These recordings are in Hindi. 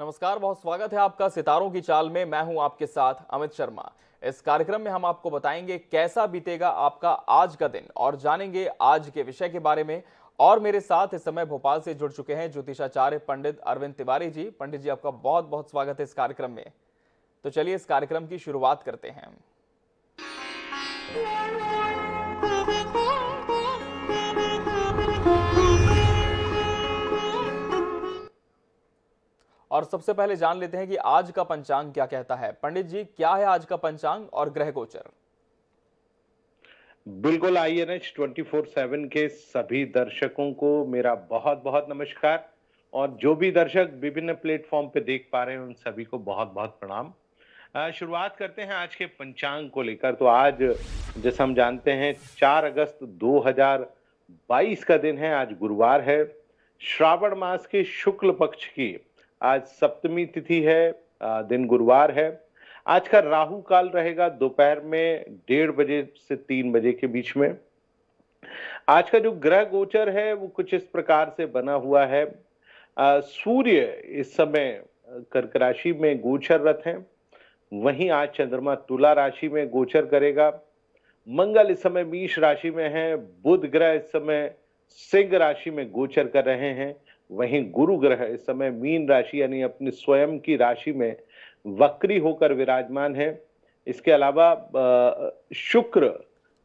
नमस्कार, बहुत स्वागत है आपका सितारों की चाल में। मैं हूं आपके साथ अमित शर्मा। इस कार्यक्रम में हम आपको बताएंगे कैसा बीतेगा आपका आज का दिन और जानेंगे आज के विषय के बारे में। और मेरे साथ इस समय भोपाल से जुड़ चुके हैं ज्योतिषाचार्य पंडित अरविंद तिवारी जी। पंडित जी, आपका बहुत बहुत स्वागत है इस कार्यक्रम में। तो चलिए इस कार्यक्रम की शुरुआत करते हैं। और सबसे पहले जान लेते हैं कि आज का पंचांग क्या कहता है। पंडित जी, क्या है आज का पंचांग और ग्रह गोचर? बिल्कुल, INH 24/7 के सभी दर्शकों को मेरा बहुत बहुत नमस्कार। और जो भी दर्शक विभिन्न प्लेटफॉर्म पे देख पा रहे हैं उन सभी को बहुत बहुत प्रणाम। शुरुआत करते हैं आज के पंचांग को लेकर। तो आज जैसे हम जानते हैं 4 अगस्त 2022 का दिन है। आज गुरुवार है। श्रावण मास के शुक्ल पक्ष की आज सप्तमी तिथि है। दिन गुरुवार है। आज का राहु काल रहेगा दोपहर में 1:30 बजे से 3 बजे के बीच में। आज का जो ग्रह गोचर है वो कुछ इस प्रकार से बना हुआ है। सूर्य इस समय कर्क राशि में गोचररत है। वहीं आज चंद्रमा तुला राशि में गोचर करेगा। मंगल इस समय मेष राशि में है। बुध ग्रह इस समय सिंह राशि में गोचर कर रहे हैं। वहीं गुरु ग्रह इस समय मीन राशि यानी अपनी स्वयं की राशि में वक्री होकर विराजमान है। इसके अलावा शुक्र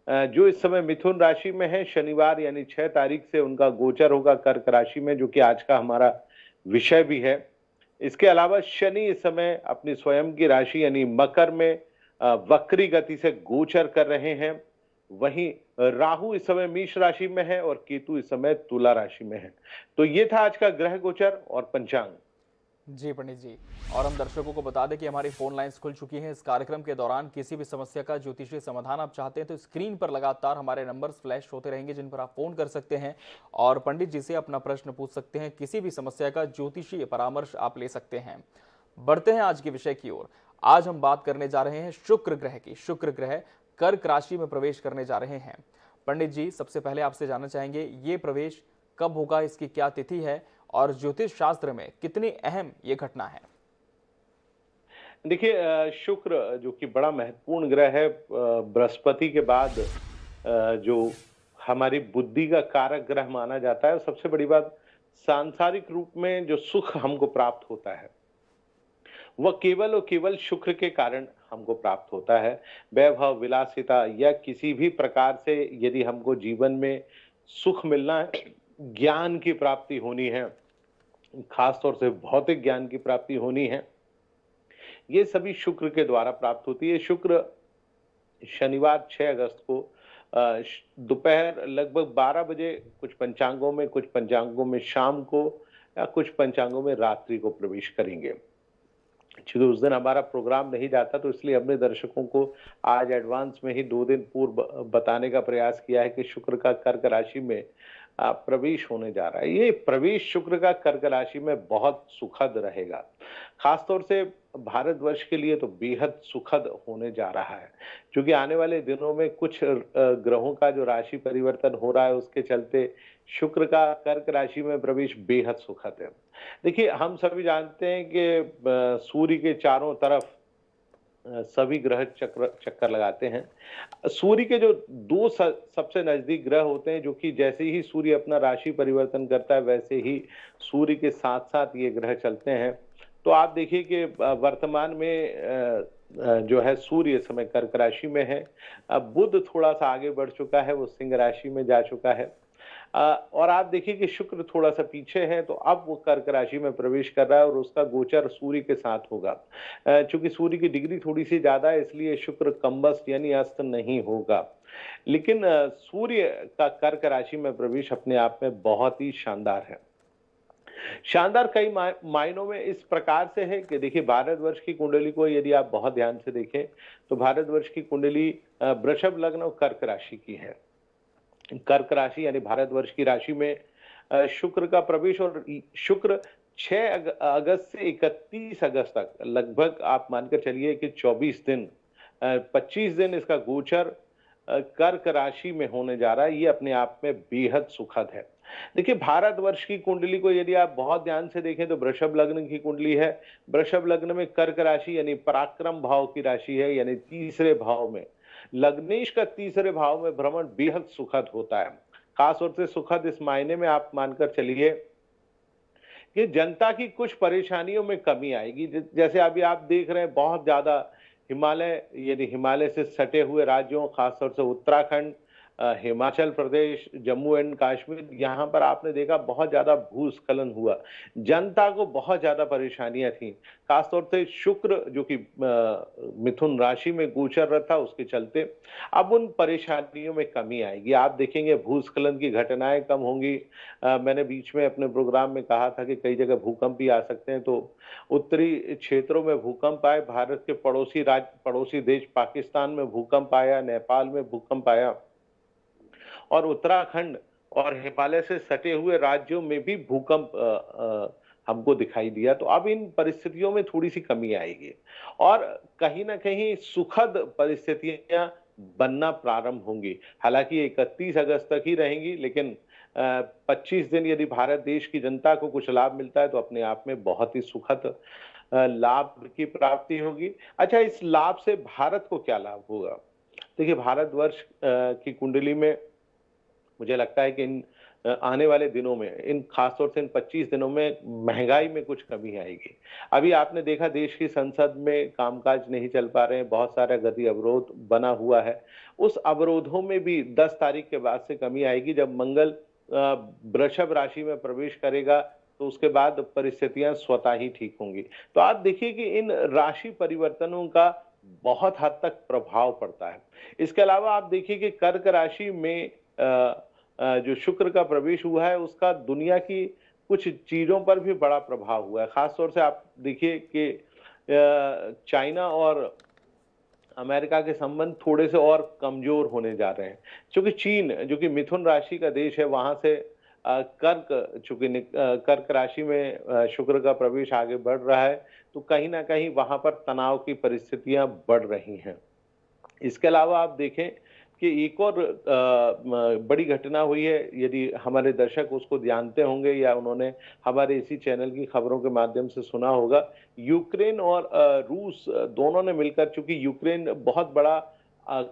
जो इस समय मिथुन राशि में है, शनिवार यानी 6 तारीख से उनका गोचर होगा कर्क राशि में, जो कि आज का हमारा विषय भी है। इसके अलावा शनि इस समय अपनी स्वयं की राशि यानी मकर में वक्री गति से गोचर कर रहे हैं। वहीं राहु इस समय मेष राशि में है और केतु इस समय तुला राशि में है। तो ये था आज का ग्रह गोचर और पंचांग। जी पंडित जी, और हम दर्शकों को बता दें कि हमारी फोन लाइंस खुल चुकी हैं। इस कार्यक्रम के दौरान किसी भी समस्या का ज्योतिषीय समाधान आप चाहते हैं तो स्क्रीन पर लगातार हमारे नंबर्स फ्लैश होते रहेंगे जिन पर आप फोन कर सकते हैं और पंडित जी से अपना प्रश्न पूछ सकते हैं। किसी भी समस्या का ज्योतिषीय परामर्श आप ले सकते हैं। बढ़ते हैं आज के विषय की ओर। आज हम बात करने जा रहे हैं शुक्र ग्रह की। शुक्र ग्रह कर्क राशि में प्रवेश करने जा रहे हैं। पंडित जी, सबसे पहले आपसे जानना चाहेंगे ये प्रवेश कब होगा, इसकी क्या तिथि है और ज्योतिष शास्त्र में कितनी अहम ये घटना है? देखिए, शुक्र जो कि बड़ा महत्वपूर्ण ग्रह है, बृहस्पति के बाद जो हमारी बुद्धि का कारक ग्रह माना जाता है। सबसे बड़ी बात, सांसारिक रूप में जो सुख हमको प्राप्त होता है वह केवल और केवल शुक्र के कारण हमको प्राप्त होता है। वैभव, विलासिता या किसी भी प्रकार से यदि हमको जीवन में सुख मिलना है, ज्ञान की प्राप्ति होनी है, खास तौर से भौतिक ज्ञान की प्राप्ति होनी है, ये सभी शुक्र के द्वारा प्राप्त होती है। शुक्र शनिवार 6 अगस्त को दोपहर लगभग 12 बजे कुछ पंचांगों में शाम को या कुछ पंचांगों में रात्रि को प्रवेश करेंगे। चूंकि उस दिन हमारा प्रोग्राम नहीं जाता तो इसलिए हमने दर्शकों को आज एडवांस में ही 2 दिन पूर्व बताने का प्रयास किया है कि शुक्र का कर्क राशि में प्रवेश होने जा रहा है। ये प्रवेश शुक्र का कर्क राशि में बहुत सुखद रहेगा। खासतौर से भारतवर्ष के लिए तो बेहद सुखद होने जा रहा है, क्योंकि आने वाले दिनों में कुछ ग्रहों का जो राशि परिवर्तन हो रहा है उसके चलते शुक्र का कर्क राशि में प्रवेश बेहद सुखद है। देखिए, हम सभी जानते हैं कि सूर्य के चारों तरफ सभी ग्रह चक्कर लगाते हैं। सूर्य के जो 2 सबसे नजदीक ग्रह होते हैं, जो कि जैसे ही सूर्य अपना राशि परिवर्तन करता है वैसे ही सूर्य के साथ साथ ये ग्रह चलते हैं। तो आप देखिए कि वर्तमान में जो है सूर्य इस समय कर्क राशि में है। अब बुध थोड़ा सा आगे बढ़ चुका है, वो सिंह राशि में जा चुका है। और आप देखिए कि शुक्र थोड़ा सा पीछे है, तो अब वो कर्क राशि में प्रवेश कर रहा है और उसका गोचर सूर्य के साथ होगा। चूंकि सूर्य की डिग्री थोड़ी सी ज्यादा है इसलिए शुक्र कम्बस्ट यानी अस्त नहीं होगा। लेकिन सूर्य का कर्क राशि में प्रवेश अपने आप में बहुत ही शानदार है। शानदार कई मायनों में इस प्रकार से है कि देखिए, भारतवर्ष की कुंडली को यदि आप बहुत ध्यान से देखें तो भारतवर्ष की कुंडली वृषभ लग्न और कर्क राशि की है। कर्क राशि यानी भारतवर्ष की राशि में शुक्र का प्रवेश, और शुक्र 6 अगस्त से 31 अगस्त तक लगभग आप मानकर चलिए कि 24 दिन 25 दिन इसका गोचर कर्क राशि में होने जा रहा है। ये अपने आप में बेहद सुखद है। देखिए, भारतवर्ष की कुंडली को यदि आप बहुत ध्यान से देखें तो वृषभ लग्न की कुंडली है। वृषभ लग्न में कर्क राशि यानी पराक्रम भाव की राशि है, यानी तीसरे भाव में। लग्नेश का तीसरे भाव में भ्रमण बेहद सुखद होता है। खास तौर से सुखद इस मायने में आप मानकर चलिए कि जनता की कुछ परेशानियों में कमी आएगी। जैसे अभी आप देख रहे हैं बहुत ज्यादा हिमालय, यानी हिमालय से सटे हुए राज्यों, खासतौर से उत्तराखंड, हिमाचल प्रदेश, जम्मू एंड कश्मीर, यहाँ पर आपने देखा बहुत ज्यादा भूस्खलन हुआ। जनता को बहुत ज्यादा परेशानियां थी। खासतौर से शुक्र जो कि मिथुन राशि में गोचररत था, उसके चलते अब उन परेशानियों में कमी आएगी। आप देखेंगे भूस्खलन की घटनाएं कम होंगी। मैंने बीच में अपने प्रोग्राम में कहा था कि कई जगह भूकंप भी आ सकते हैं, तो उत्तरी क्षेत्रों में भूकंप आए, भारत के पड़ोसी देश पाकिस्तान में भूकंप आया, नेपाल में भूकंप आया, और उत्तराखंड और हिमालय से सटे हुए राज्यों में भी भूकंप हमको दिखाई दिया। तो अब इन परिस्थितियों में थोड़ी सी कमी आएगी और कहीं ना कहीं सुखद परिस्थितियां बनना प्रारंभ होंगी। हालांकि 31 अगस्त तक ही रहेंगी, लेकिन 25 दिन यदि भारत देश की जनता को कुछ लाभ मिलता है तो अपने आप में बहुत ही सुखद लाभ की प्राप्ति होगी। अच्छा, इस लाभ से भारत को क्या लाभ होगा? देखिए, भारतवर्ष की कुंडली में मुझे लगता है कि इन आने वाले दिनों में, इन खासतौर से इन 25 दिनों में महंगाई में कुछ कमी आएगी। अभी आपने देखा देश की संसद में कामकाज नहीं चल पा रहे हैं, बहुत सारा गति अवरोध बना हुआ है। उस अवरोधों में भी 10 तारीख के बाद से कमी आएगी। जब मंगल वृषभ राशि में प्रवेश करेगा तो उसके बाद परिस्थितियां स्वतः ही ठीक होंगी। तो आप देखिए कि इन राशि परिवर्तनों का बहुत हद तक प्रभाव पड़ता है। इसके अलावा आप देखिए कि कर्क राशि में जो शुक्र का प्रवेश हुआ है उसका दुनिया की कुछ चीजों पर भी बड़ा प्रभाव हुआ है। खास तौर से आप देखिए कि चाइना और अमेरिका के संबंध थोड़े से और कमजोर होने जा रहे हैं, क्योंकि चीन जो कि मिथुन राशि का देश है, वहां से कर्क राशि में शुक्र का प्रवेश आगे बढ़ रहा है, तो कहीं ना कहीं वहां पर तनाव की परिस्थितियां बढ़ रही हैं। इसके अलावा आप देखें कि एक और बड़ी घटना हुई है, यदि हमारे दर्शक उसको जानते होंगे या उन्होंने हमारे इसी चैनल की खबरों के माध्यम से सुना होगा। यूक्रेन और रूस दोनों ने मिलकर, चूंकि यूक्रेन बहुत बड़ा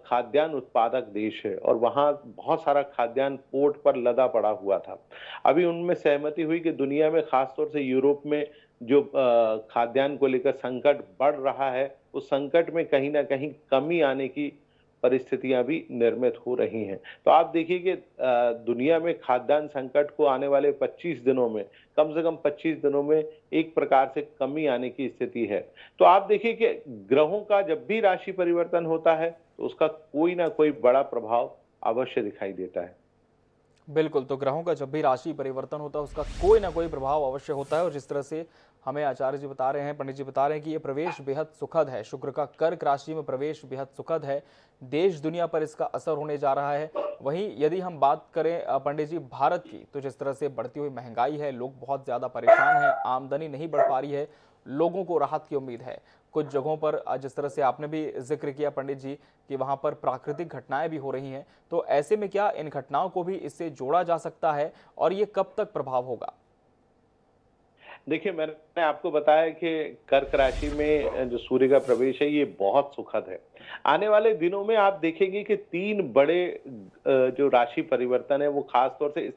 खाद्यान्न उत्पादक देश है और वहां बहुत सारा खाद्यान्न पोर्ट पर लदा पड़ा हुआ था। अभी उनमें सहमति हुई कि दुनिया में, खासतौर से यूरोप में जो खाद्यान्न को लेकर संकट बढ़ रहा है, उस संकट में कहीं ना कहीं कमी आने की परिस्थितियां भी निर्मित हो रही हैं। तो आप देखिए कि दुनिया में खाद्यान्न संकट को आने वाले 25 दिनों में, कम से कम 25 दिनों में एक प्रकार से कमी आने की स्थिति है। तो आप देखिए कि ग्रहों का जब भी राशि परिवर्तन होता है तो उसका कोई ना कोई बड़ा प्रभाव अवश्य दिखाई देता है। बिल्कुल, तो ग्रहों का जब भी राशि परिवर्तन होता है उसका कोई ना कोई प्रभाव अवश्य होता है। और जिस तरह से हमें आचार्य जी बता रहे हैं, पंडित जी बता रहे हैं कि ये प्रवेश बेहद सुखद है, शुक्र का कर्क राशि में प्रवेश बेहद सुखद है, देश दुनिया पर इसका असर होने जा रहा है। वहीं यदि हम बात करें पंडित जी भारत की, तो जिस तरह से बढ़ती हुई महंगाई है, लोग बहुत ज़्यादा परेशान हैं, आमदनी नहीं बढ़ पा रही है, लोगों को राहत की उम्मीद है। कुछ जगहों पर जिस तरह से आपने भी जिक्र किया पंडित जी कि वहां पर प्राकृतिक घटनाएं भी हो रही हैं, तो ऐसे में क्या इन घटनाओं को भी इससे जोड़ा जा सकता है और ये कब तक प्रभाव होगा? देखिए, मैंने आपको बताया कि कर्क राशि में जो सूर्य का प्रवेश है ये बहुत सुखद है। आने वाले दिनों में आप देखेंगे कि 3 बड़े जो राशि परिवर्तन है वो खास तौर से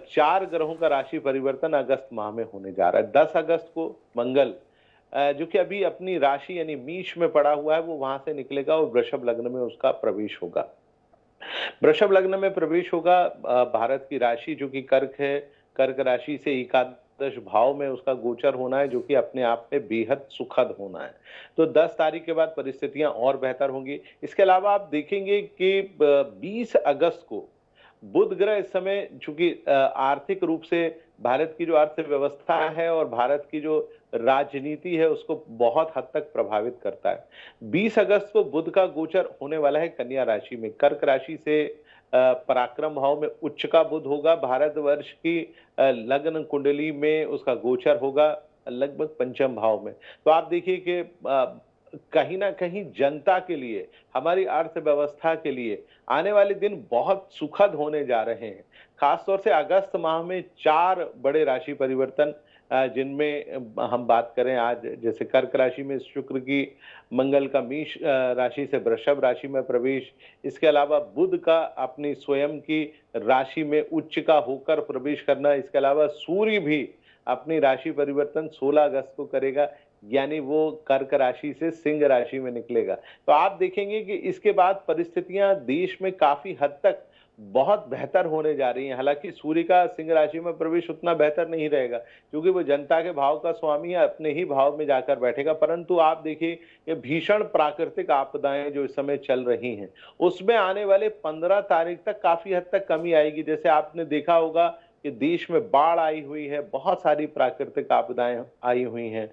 4 ग्रहों का राशि परिवर्तन अगस्त माह में होने जा रहा है। 10 अगस्त को मंगल जो कि अभी अपनी राशि यानी मेष में पड़ा हुआ है, वो वहां से निकलेगा और वृषभ लग्न में उसका प्रवेश होगा। वृषभ लग्न में प्रवेश होगा, भारत की राशि जो कि कर्क है, कर्क राशि से एकादश भाव में उसका गोचर होना है, जो कि अपने आप में बेहद सुखद होना है। तो 10 तारीख के बाद परिस्थितियां और बेहतर होंगी। इसके अलावा आप देखेंगे कि 20 अगस्त को बुध ग्रह इस समय, चूंकि आर्थिक रूप से भारत की जो अर्थव्यवस्था है और भारत की जो राजनीति है उसको बहुत हद तक प्रभावित करता है। 20 अगस्त को बुध का गोचर होने वाला है कन्या राशि में। कर्क राशि से पराक्रम भाव में उच्च का बुध होगा। भारतवर्ष की लग्न कुंडली में उसका गोचर होगा लगभग पंचम भाव में। तो आप देखिए कि कहीं ना कहीं जनता के लिए, हमारी अर्थव्यवस्था के लिए आने वाले दिन बहुत सुखद होने जा रहे हैं। खासतौर से अगस्त माह में 4 बड़े राशि परिवर्तन, जिनमें हम बात करें आज, जैसे कर्क राशि में शुक्र की मंगल का मेष राशि से वृषभ राशि में प्रवेश, इसके अलावा बुध का अपनी स्वयं की राशि में उच्च का होकर प्रवेश करना, इसके अलावा सूर्य भी अपनी राशि परिवर्तन 16 अगस्त को करेगा, यानी वो कर्क राशि से सिंह राशि में निकलेगा। तो आप देखेंगे कि इसके बाद परिस्थितियां देश में काफी हद तक बहुत बेहतर होने जा रही हैं। हालांकि सूर्य का सिंह राशि में प्रवेश उतना बेहतर नहीं रहेगा, क्योंकि वो जनता के भाव का स्वामी है, अपने ही भाव में जाकर बैठेगा। परंतु आप देखिए, ये भीषण प्राकृतिक आपदाएं जो इस समय चल रही हैं, उसमें आने वाले 15 तारीख तक काफी हद तक कमी आएगी। जैसे आपने देखा होगा कि देश में बाढ़ आई हुई है, बहुत सारी प्राकृतिक आपदाएं आई हुई हैं।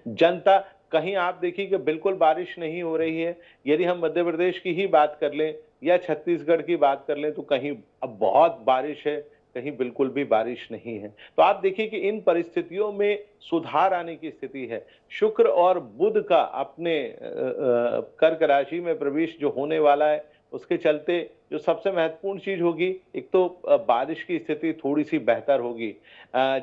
जनता, कहीं आप देखिए कि बिल्कुल बारिश नहीं हो रही है। यदि हम मध्य प्रदेश की ही बात कर लें या छत्तीसगढ़ की बात कर लें, तो कहीं अब बहुत बारिश है, कहीं बिल्कुल भी बारिश नहीं है। तो आप देखिए कि इन परिस्थितियों में सुधार आने की स्थिति है। शुक्र और बुध का अपने कर्क राशि में प्रवेश जो होने वाला है, उसके चलते जो सबसे महत्वपूर्ण चीज होगी, एक तो बारिश की स्थिति थोड़ी सी बेहतर होगी।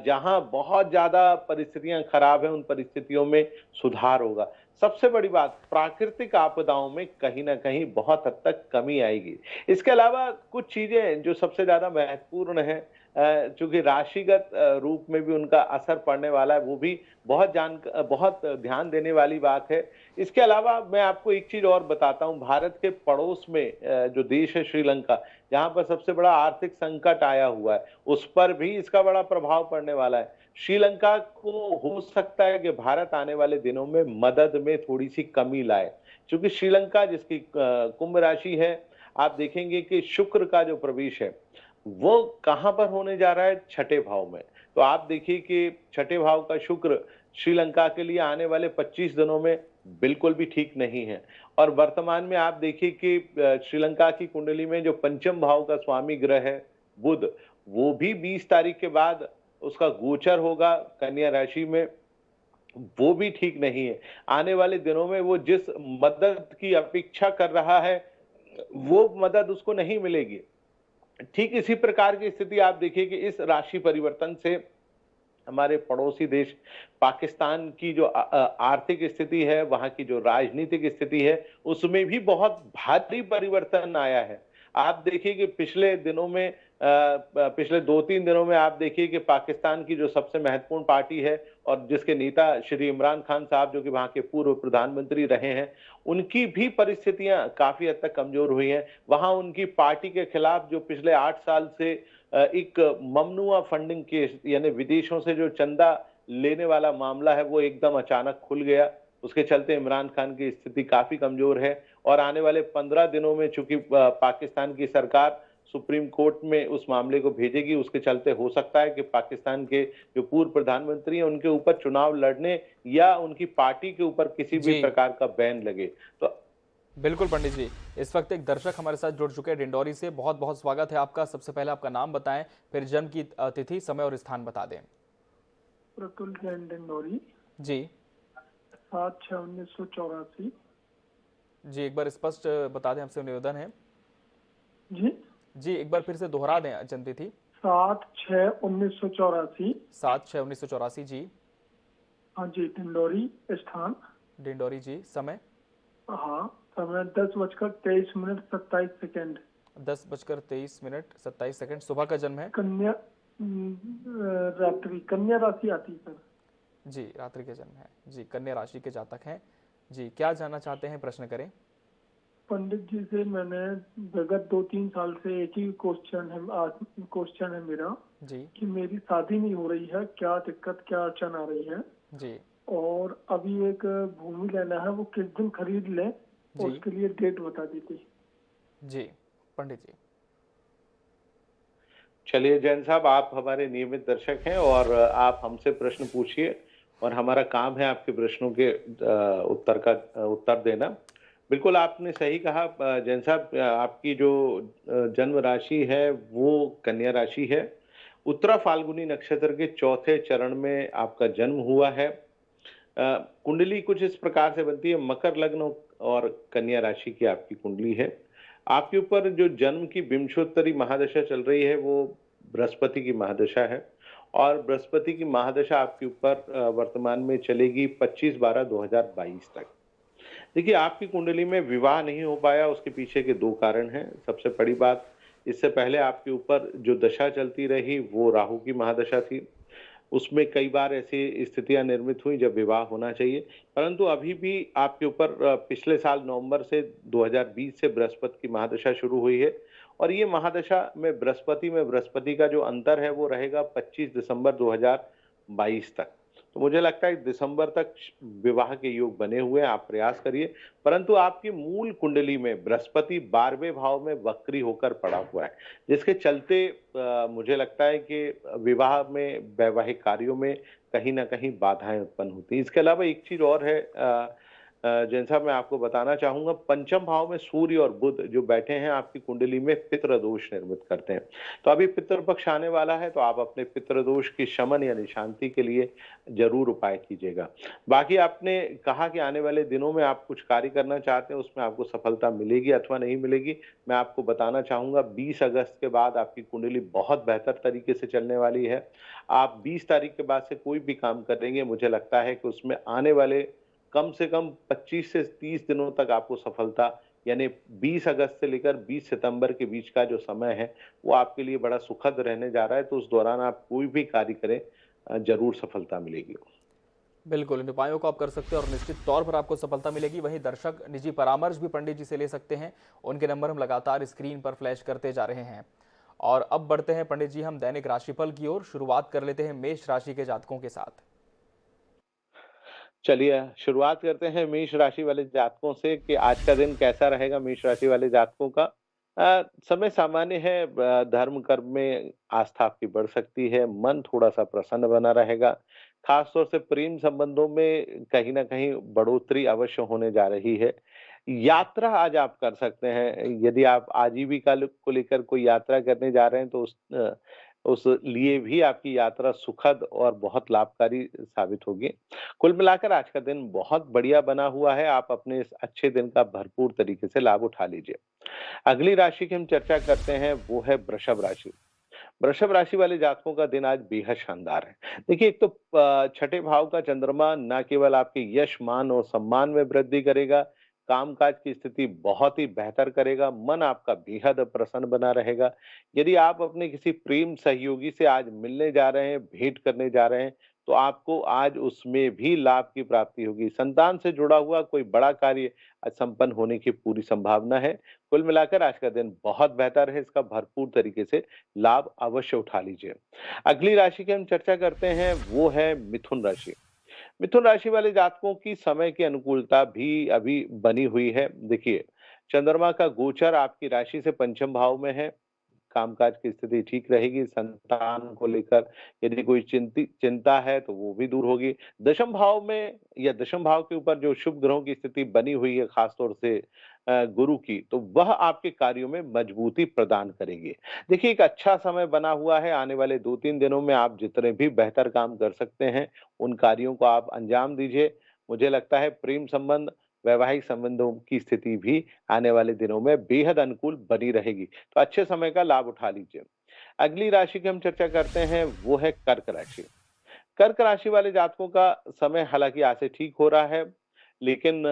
जहां बहुत ज्यादा परिस्थितियां खराब हैं, उन परिस्थितियों में सुधार होगा। सबसे बड़ी बात, प्राकृतिक आपदाओं में कहीं ना कहीं बहुत हद तक कमी आएगी। इसके अलावा कुछ चीजें जो सबसे ज्यादा महत्वपूर्ण है, चूंकि राशिगत रूप में भी उनका असर पड़ने वाला है, वो भी बहुत ध्यान देने वाली बात है। इसके अलावा मैं आपको एक चीज और बताता हूं, भारत के पड़ोस में जो देश है श्रीलंका, जहां पर सबसे बड़ा आर्थिक संकट आया हुआ है, उस पर भी इसका बड़ा प्रभाव पड़ने वाला है। श्रीलंका को हो सकता है कि भारत आने वाले दिनों में मदद में थोड़ी सी कमी लाए, क्योंकि श्रीलंका जिसकी कुंभ राशि है, आप देखेंगे कि शुक्र का जो प्रवेश है वो कहां पर होने जा रहा है, छठे भाव में। तो आप देखिए कि छठे भाव का शुक्र श्रीलंका के लिए आने वाले 25 दिनों में बिल्कुल भी ठीक नहीं है। और वर्तमान में आप देखिए कि श्रीलंका की कुंडली में जो पंचम भाव का स्वामी ग्रह है बुध, वो भी 20 तारीख के बाद उसका गोचर होगा कन्या राशि में, वो भी ठीक नहीं है। आने वाले दिनों में वो जिस मदद की अपेक्षा कर रहा है, वो मदद उसको नहीं मिलेगी। ठीक इसी प्रकार की स्थिति आप देखिए कि इस राशि परिवर्तन से हमारे पड़ोसी देश पाकिस्तान की जो आर्थिक स्थिति है, वहां की जो राजनीतिक स्थिति है, उसमें भी बहुत भारी परिवर्तन आया है। आप देखिए कि पिछले दिनों में पिछले 2-3 दिनों में आप देखिए कि पाकिस्तान की जो सबसे महत्वपूर्ण पार्टी है और जिसके नेता श्री इमरान खान साहब, जो कि वहां के पूर्व प्रधानमंत्री रहे हैं, उनकी भी परिस्थितियां काफी हद तक कमजोर हुई हैं। वहां उनकी पार्टी के खिलाफ जो पिछले 8 साल से एक ममनुआ फंडिंग केस, यानी विदेशों से जो चंदा लेने वाला मामला है, वो एकदम अचानक खुल गया। उसके चलते इमरान खान की स्थिति काफी कमजोर है और आने वाले 15 दिनों में चूंकि पाकिस्तान की सरकार सुप्रीम कोर्ट में उस मामले को भेजेगी, उसके चलते हो सकता है कि पाकिस्तान के जो पूर्व प्रधानमंत्री हैं उनके ऊपर चुनाव लड़ने या उनकी पार्टी के ऊपर किसी भी जी प्रकार का बैन लगे। तो बिल्कुल पंडित जी, इस वक्त एक दर्शक हमारे साथ जुड़ चुके हैं डिंडौरी से। बहुत बहुत स्वागत है आपका। सबसे पहले आपका नाम बताएं, फिर जन्म की तिथि, समय और स्थान बता दें। प्रतुल जैन डिंडौरी, जी 7/6/1984। जी, एक बार स्पष्ट बता दें, आपसे निवेदन है। जी जी, एक बार फिर से दोहरा दें जन्म तिथि। 7/6/1984। 7/6/1984। जी हाँ जी, डिंडौरी स्थान। डिंडौरी। जी समय। हाँ, समय 10:23:27। 10:23:27। सुबह का जन्म है। कन्या रात्रि, कन्या राशि आती है सर। जी, रात्रि के जन्म है। जी, कन्या राशि के जातक हैं। जी, क्या जानना चाहते हैं, प्रश्न करें। पंडित जी से मैंने विगत 2-3 साल से एक ही क्वेश्चन है मेरा जी कि मेरी शादी नहीं हो रही है, क्या दिक्कत, क्या अड़चन आ रही है, जी और अभी एक भूमि लेना है, वो किस दिन खरीद लें, जी उसके लिए डेट बता दीजिए। जी पंडित जी। चलिए जैन साहब, आप हमारे नियमित दर्शक हैं और आप हमसे प्रश्न पूछिए और हमारा काम है आपके प्रश्नों के उत्तर देना। बिल्कुल आपने सही कहा जैन साहब, आपकी जो जन्म राशि है वो कन्या राशि है। उत्तरा फाल्गुनी नक्षत्र के चौथे चरण में आपका जन्म हुआ है। कुंडली कुछ इस प्रकार से बनती है, मकर लग्न और कन्या राशि की आपकी कुंडली है। आपके ऊपर जो जन्म की विंशोत्तरी महादशा चल रही है वो बृहस्पति की महादशा है, और बृहस्पति की महादशा आपके ऊपर वर्तमान में चलेगी 25/12/2022 तक। देखिए, आपकी कुंडली में विवाह नहीं हो पाया, उसके पीछे के 2 कारण हैं। सबसे बड़ी बात, इससे पहले आपके ऊपर जो दशा चलती रही वो राहु की महादशा थी। उसमें कई बार ऐसी स्थितियां निर्मित हुई जब विवाह होना चाहिए, परंतु अभी भी आपके ऊपर पिछले साल नवंबर से 2020 से बृहस्पति की महादशा शुरू हुई है, और ये महादशा में बृहस्पति का जो अंतर है वो रहेगा 25 दिसंबर 2022 तक। तो मुझे लगता है दिसंबर तक विवाह के योग बने हुए हैं, आप प्रयास करिए। परंतु आपकी मूल कुंडली में बृहस्पति 12वें भाव में वक्री होकर पड़ा हुआ है, जिसके चलते मुझे लगता है कि विवाह में, वैवाहिक कार्यों में कहीं न कहीं बाधाएँ उत्पन्न होती हैं। इसके अलावा एक चीज़ और है, जैसा मैं आपको बताना चाहूँगा, पंचम भाव में सूर्य और बुध जो बैठे हैं आपकी कुंडली में पितृ दोष निर्मित करते हैं। तो अभी पितृ पक्ष आने वाला है, तो आप अपने पितृ दोष की शमन यानी शांति के लिए ज़रूर उपाय कीजिएगा। बाकी आपने कहा कि आने वाले दिनों में आप कुछ कार्य करना चाहते हैं, उसमें आपको सफलता मिलेगी अथवा नहीं मिलेगी। मैं आपको बताना चाहूँगा 20 अगस्त के बाद आपकी कुंडली बहुत बेहतर तरीके से चलने वाली है। आप 20 तारीख के बाद से कोई भी काम करेंगे, मुझे लगता है कि उसमें आने वाले कम से कम 25 से 30 दिनों तक आपको सफलता, यानी 20 अगस्त से लेकर 20 सितंबर के बीच का जो समय है वो आपके लिए बड़ा सुखद रहने जा रहा है। तो उस दौरान आप कोई भी कार्य करें, जरूर सफलता मिलेगी। बिल्कुल, इन उपायों को आप कर सकते हैं और निश्चित तौर पर आपको सफलता मिलेगी। वहीं दर्शक निजी परामर्श भी पंडित जी से ले सकते हैं, उनके नंबर हम लगातार स्क्रीन पर फ्लैश करते जा रहे हैं। और अब बढ़ते हैं पंडित जी हम दैनिक राशिफल की ओर। शुरुआत कर लेते हैं मेष राशि के जातकों के साथ। चलिए शुरुआत करते हैं मेष राशि वाले जातकों से कि आज का दिन कैसा रहेगा मेष राशि वाले जातकों का। समय सामान्य है, धर्म कर्म में आस्था आपकी बढ़ सकती है, मन थोड़ा सा प्रसन्न बना रहेगा। खास तौर से प्रेम संबंधों में कहीं ना कहीं बढ़ोतरी अवश्य होने जा रही है। यात्रा आज आप कर सकते हैं, यदि आप आजीविका को लेकर कोई यात्रा करने जा रहे हैं तो उस लिए भी आपकी यात्रा सुखद और बहुत लाभकारी साबित होगी। कुल मिलाकर आज का दिन बहुत बढ़िया बना हुआ है, आप अपने इस अच्छे दिन का भरपूर तरीके से लाभ उठा लीजिए। अगली राशि की हम चर्चा करते हैं, वो है वृषभ राशि। वृषभ राशि वाले जातकों का दिन आज बेहद शानदार है। देखिए, एक तो छठे भाव का चंद्रमा न केवल आपके यश, मान और सम्मान में वृद्धि करेगा, कामकाज की स्थिति बहुत ही बेहतर करेगा, मन आपका बेहद प्रसन्न बना रहेगा। यदि आप अपने किसी प्रेम सहयोगी से आज मिलने जा रहे हैं, भेंट करने जा रहे हैं, तो आपको आज उसमें भी लाभ की प्राप्ति होगी। संतान से जुड़ा हुआ कोई बड़ा कार्य आज संपन्न होने की पूरी संभावना है। कुल मिलाकर आज का दिन बहुत बेहतर है, इसका भरपूर तरीके से लाभ अवश्य उठा लीजिए। अगली राशि की हम चर्चा करते हैं, वो है मिथुन राशि। मिथुन राशि वाले जातकों की समय की अनुकूलता भी अभी बनी हुई है। देखिए, चंद्रमा का गोचर आपकी राशि से पंचम भाव में है, कामकाज की स्थिति ठीक रहेगी। संतान को लेकर यदि कोई चिंता है तो वो भी दूर होगी। दशम भाव में या दशम भाव के ऊपर जो शुभ ग्रहों की स्थिति बनी हुई है, खास तौर से गुरु की, तो वह आपके कार्यों में मजबूती प्रदान करेगी। देखिए, एक अच्छा समय बना हुआ है, आने वाले 2-3 दिनों में आप जितने भी बेहतर काम कर सकते हैं, उन कार्यों को आप अंजाम दीजिए। मुझे लगता है प्रेम संबंध, वैवाहिक संबंधों की स्थिति भी आने वाले दिनों में बेहद अनुकूल बनी रहेगी। तो अच्छे समय का लाभ उठा लीजिए। अगली राशि की हम चर्चा करते हैं, वो है कर्क राशि। कर्क राशि वाले जातकों का समय हालांकि आज से ठीक हो रहा है, लेकिन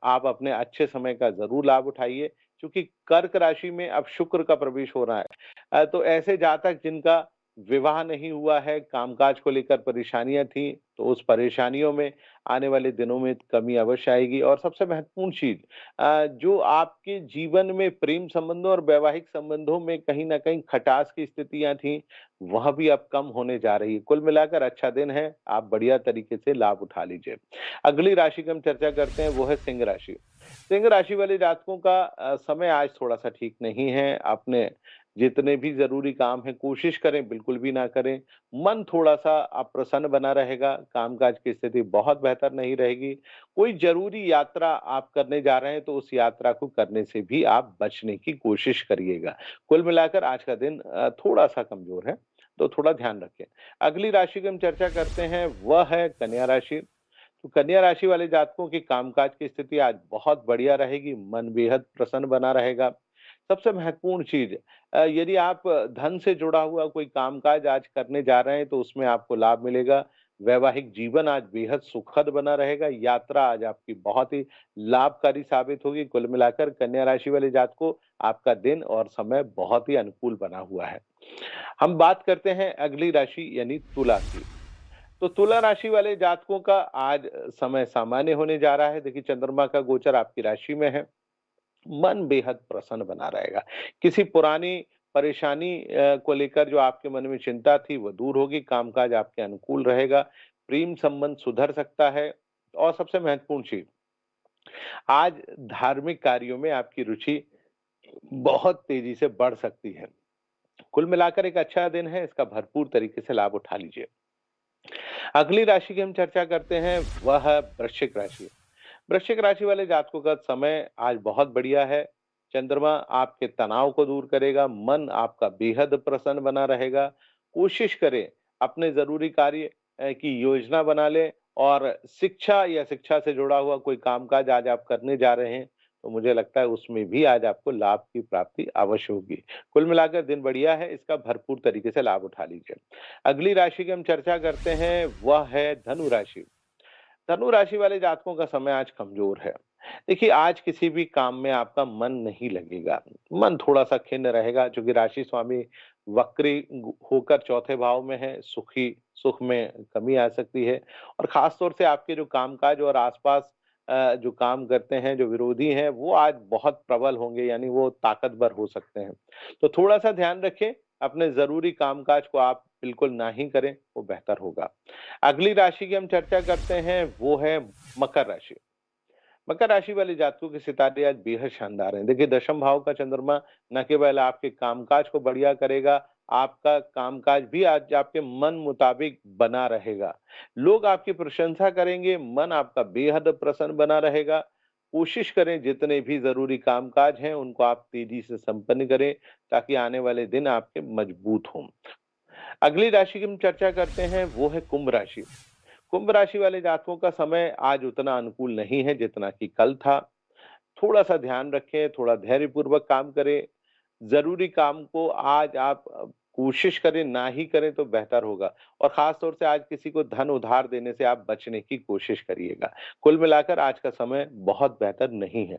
आप अपने अच्छे समय का जरूर लाभ उठाइए, क्योंकि कर्क राशि में अब शुक्र का प्रवेश हो रहा है। तो ऐसे जातक जिनका विवाह नहीं हुआ है, कामकाज को लेकर परेशानियां थी, तो उस परेशानियों में आने वाले दिनों में कमी अवश्य आएगी। और सबसे महत्वपूर्ण चीज, जो आपके जीवन में प्रेम संबंधों और वैवाहिक संबंधों में कहीं ना कहीं खटास की स्थितियां थी, वह भी अब कम होने जा रही है। कुल मिलाकर अच्छा दिन है, आप बढ़िया तरीके से लाभ उठा लीजिए। अगली राशि की हम चर्चा करते हैं, वो है सिंह राशि। सिंह राशि वाले जातकों का समय आज थोड़ा सा ठीक नहीं है। आपने जितने भी जरूरी काम है कोशिश करें बिल्कुल भी ना करें। मन थोड़ा सा अप्रसन्न बना रहेगा, कामकाज की स्थिति बहुत बेहतर नहीं रहेगी। कोई जरूरी यात्रा आप करने जा रहे हैं तो उस यात्रा को करने से भी आप बचने की कोशिश करिएगा। कुल मिलाकर आज का दिन थोड़ा सा कमजोर है, तो थोड़ा ध्यान रखें। अगली राशि की हम चर्चा करते हैं, वह है कन्या राशि। तो कन्या राशि वाले जातकों की कामकाज की स्थिति आज बहुत बढ़िया रहेगी, मन बेहद प्रसन्न बना रहेगा। सबसे महत्वपूर्ण चीज, यदि आप धन से जुड़ा हुआ कोई कामकाज आज करने जा रहे हैं तो उसमें आपको लाभ मिलेगा। वैवाहिक जीवन आज बेहद सुखद बना रहेगा। यात्रा आज आपकी बहुत ही लाभकारी साबित होगी। कुल मिलाकर कन्या राशि वाले जातकों, आपका दिन और समय बहुत ही अनुकूल बना हुआ है। हम बात करते हैं अगली राशि यानी तुला की। तो तुला राशि वाले जातकों का आज समय सामान्य होने जा रहा है। देखिए, चंद्रमा का गोचर आपकी राशि में है। मन बेहद प्रसन्न बना रहेगा। किसी पुरानी परेशानी को लेकर जो आपके मन में चिंता थी वो दूर होगी। कामकाज आपके अनुकूल रहेगा। प्रेम संबंध सुधर सकता है। और सबसे महत्वपूर्ण चीज, आज धार्मिक कार्यों में आपकी रुचि बहुत तेजी से बढ़ सकती है। कुल मिलाकर एक अच्छा दिन है, इसका भरपूर तरीके से लाभ उठा लीजिए। अगली राशि की हम चर्चा करते हैं, वह है वृश्चिक राशि। वृश्चिक राशि वाले जातकों का समय आज बहुत बढ़िया है। चंद्रमा आपके तनाव को दूर करेगा। मन आपका बेहद प्रसन्न बना रहेगा। कोशिश करें अपने जरूरी कार्य की योजना बना लें। और शिक्षा या शिक्षा से जुड़ा हुआ कोई कामकाज आज आप करने जा रहे हैं तो मुझे लगता है उसमें भी आज आपको लाभ की प्राप्ति अवश्य होगी। कुल मिलाकर दिन बढ़िया है, इसका भरपूर तरीके से लाभ उठा लीजिए। अगली राशि की हम चर्चा करते हैं, वह है धनु राशि। धनु राशि वाले जातकों का समय आज कमजोर है। देखिए, आज किसी भी काम में आपका मन नहीं लगेगा। मन थोड़ा सा खिन्न रहेगा, क्योंकि राशि स्वामी वक्री होकर चौथे भाव में है। सुख में कमी आ सकती है। और खास तौर से आपके जो कामकाज और आसपास जो काम करते हैं, जो विरोधी हैं, वो आज बहुत प्रबल होंगे, यानी वो ताकतवर हो सकते हैं। तो थोड़ा सा ध्यान रखें, अपने जरूरी कामकाज को आप बिल्कुल ना ही करें, वो बेहतर होगा। अगली राशि की हम चर्चा करते हैं, वो है मकर राशि। मकर राशि वाले जातकों के सितारे आज बेहद शानदार हैं। देखिए, दशम भाव का चंद्रमा न केवल आपके कामकाज को बढ़िया करेगा, आपका कामकाज भी आज आपके मन मुताबिक बना रहेगा। लोग आपकी प्रशंसा करेंगे। मन आपका बेहद प्रसन्न बना रहेगा। कोशिश करें जितने भी जरूरी कामकाज हैं उनको आप तेजी से संपन्न करें, ताकि आने वाले दिन आपके मजबूत हों। अगली राशि की हम चर्चा करते हैं, वो है कुंभ राशि। कुंभ राशि वाले जातकों का समय आज उतना अनुकूल नहीं है जितना कि कल था। थोड़ा सा ध्यान रखें, थोड़ा धैर्यपूर्वक काम करें। जरूरी काम को आज आप कोशिश करें ना ही करें तो बेहतर होगा। और खास तौर से आज किसी को धन उधार देने से आप बचने की कोशिश करिएगा। कुल मिलाकर आज का समय बहुत बेहतर नहीं है।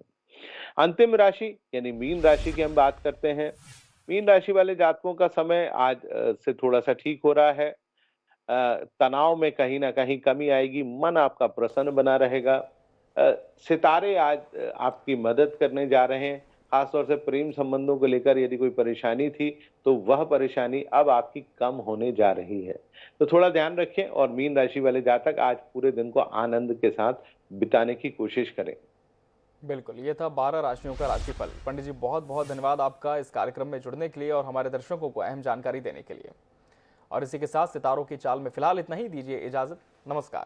अंतिम राशि यानी मीन राशि की हम बात करते हैं। मीन राशि वाले जातकों का समय आज से थोड़ा सा ठीक हो रहा है। तनाव में कहीं न कहीं कमी आएगी। मन आपका प्रसन्न बना रहेगा। सितारे आज आपकी मदद करने जा रहे हैं। खास तौर से प्रेम संबंधों को लेकर यदि कोई परेशानी थी, तो वह परेशानी अब आपकी कम होने जा रही है। तो थोड़ा ध्यान रखें और मीन राशि वाले जातक आज पूरे दिन को आनंद के साथ बिताने की कोशिश करें। बिल्कुल, ये था 12 राशियों का राशिफल। पंडित जी, बहुत बहुत धन्यवाद आपका इस कार्यक्रम में जुड़ने के लिए और हमारे दर्शकों को अहम जानकारी देने के लिए। और इसी के साथ सितारों की चाल में फिलहाल इतना ही। दीजिए इजाजत। नमस्कार।